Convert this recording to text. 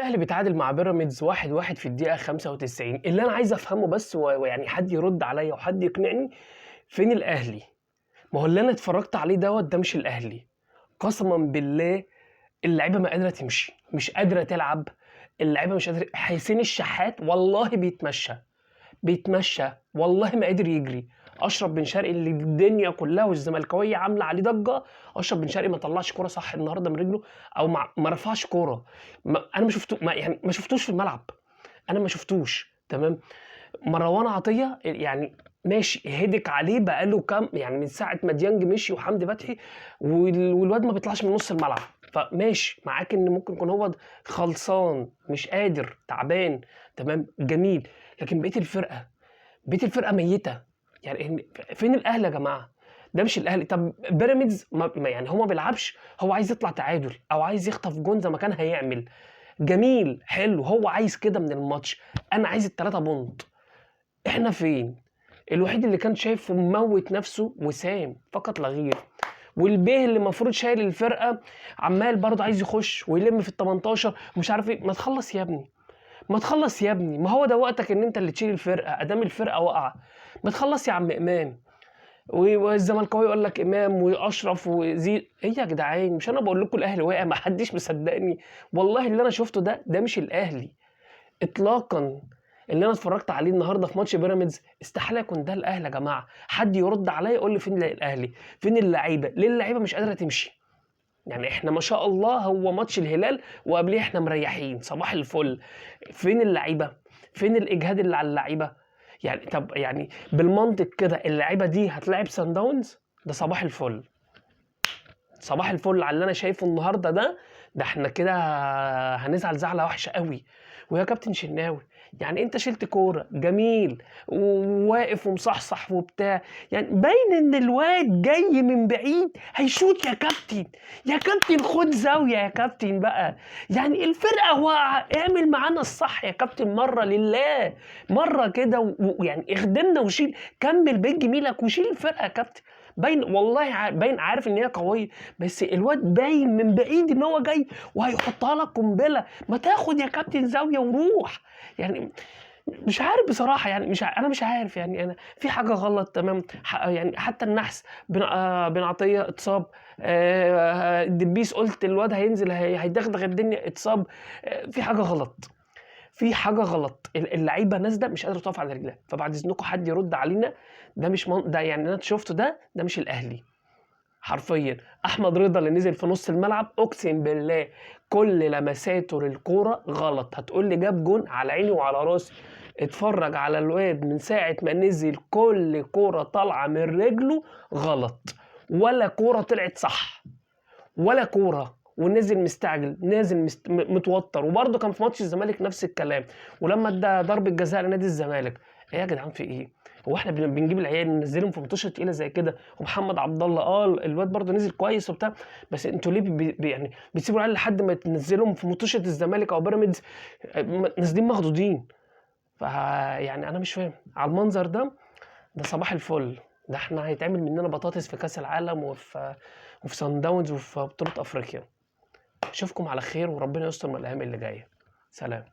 الاهلي بيتعادل مع بيراميدز 1-1 في الدقيقه 95. اللي انا عايز افهمه بس ويعني حد يرد عليا وحد يقنعني، فين الاهلي؟ ما هو اللي انا اتفرجت عليه ده مش الاهلي. قسما بالله اللعيبه ما قادره تمشي، مش قادره تلعب. اللعيبه مش قادره. حسين الشحات والله بيتمشى والله ما قادر يجري. اشرف بن شرقي اللي الدنيا كلها والزملكاويه عامله عليه ضجه، اشرف بن شرقي ما طلعش كوره صح النهارده من رجله، او ما رفعش كوره. انا ما شفته، يعني ما شفتوش في الملعب. انا ما شفتوش. تمام. مروان عطيه يعني ماشي، هدك عليه بقاله كام، يعني من ساعه ما ديانج مشي وحمدي فتحي والواد ما بيطلعش من نص الملعب. فماشي معاك ان ممكن يكون هو خلصان، مش قادر، تعبان. تمام جميل. لكن بقيه الفرقه ميته. يعني فين الاهلي يا جماعه؟ ده مش الاهلي. طب بيراميدز يعني هو ما بيلعبش، هو عايز يطلع تعادل او عايز يخطف جون زي ما كان هيعمل. جميل حلو، هو عايز كده من الماتش. انا عايز التلاتة بونت. احنا فين؟ الوحيد اللي كان شايفه مموت نفسه وسام فقط لا غير. والبيه اللي المفروض شايل الفرقه عمال برضه عايز يخش ويلم في ال 18 ومش عارف ايه. ما تخلص يا ابني، ما تخلص يا ابني، ما هو ده وقتك ان انت اللي تشيل الفرقه ادام الفرقه واقعه. ما تخلص يا عم امام. والزملكاوي يقول لك امام واشرف وزيد. ايه يا جدعان؟ مش انا بقول لكم الاهلي واقع؟ ما حدش مصدقني. والله اللي انا شفته ده مش الاهلي اطلاقا. اللي انا اتفرجت عليه النهارده في ماتش بيراميدز استحاله يكون ده الاهلي يا جماعه. حد يرد عليا يقول لي فين الاهلي؟ فين اللعيبه؟ ليه اللعيبه مش قادره تمشي؟ يعني احنا ما شاء الله هو ماتش الهلال وقبليه احنا مريحين صباح الفل. فين اللعيبه؟ فين الاجهاد اللي على اللعيبه؟ يعني طب يعني بالمنطق كده اللعيبه دي هتلاعب سان داونز؟ ده صباح الفل. صباح الفل على اللي انا شايفه النهارده ده احنا كده هنزعل زعله وحشه قوي. ويا كابتن شناوي، يعني انت شلت كوره جميل وواقف ومصحصح وبتاع، يعني باين ان الواد جاي من بعيد هيشوت. يا كابتن يا كابتن خد زاويه يا كابتن بقى. يعني الفرقه واقعه، اعمل معانا الصح يا كابتن مره لله. مره كده ويعني اخدمنا وشيل، كمل بيت جميلك وشيل الفرقه يا كابتن. باين والله باين، عارف ان هي قويه، بس الواد باين من بعيد ان هو جاي وهيحطها لك قنبله. ما تاخد يا كابتن زاويه وروح. يعني مش عارف بصراحه، يعني انا مش عارف، يعني انا في حاجه غلط. تمام. يعني حتى النحس بن عطيه اتصاب. الدبيس قلت الواد هينزل هيدغدغ الدنيا، اتصاب. في حاجه غلط، في حاجه غلط. اللعيبه نازله مش قادره تقف على رجلها. فبعد اذنكم حد يرد علينا. ده مش ده يعني انا شفته ده مش الاهلي حرفيا. احمد رضا اللي نزل في نص الملعب اقسم بالله كل لمساته للكوره غلط. هتقول لي جاب جون، على عيني وعلى راسي. اتفرج على الواد من ساعه ما نزل كل كوره طالعه من رجله غلط، ولا كوره طلعت صح، ولا كوره. ونزل مستعجل، نازل متوتر. وبرده كان في ماتش الزمالك نفس الكلام، ولما ادى ضربه جزاء لنادي الزمالك. ايه يا جدعان في ايه؟ هو احنا بنجيب العيال ننزلهم في ماتشات تقيله زي كده؟ ومحمد عبد الله الواد برده نزل كويس وبتاع، بس انتوا ليه يعني بتسيبوا العيال لحد ما تنزلهم في ماتشات الزمالك او بيراميدز نازلين مخضوضين؟ يعني انا مش فاهم على المنظر ده صباح الفل. ده احنا هيتعمل مننا بطاطس في كاس العالم وفي سان داونز وفي بطوله افريقيا. اشوفكم على خير وربنا يستر من الايام اللي جايه. سلام.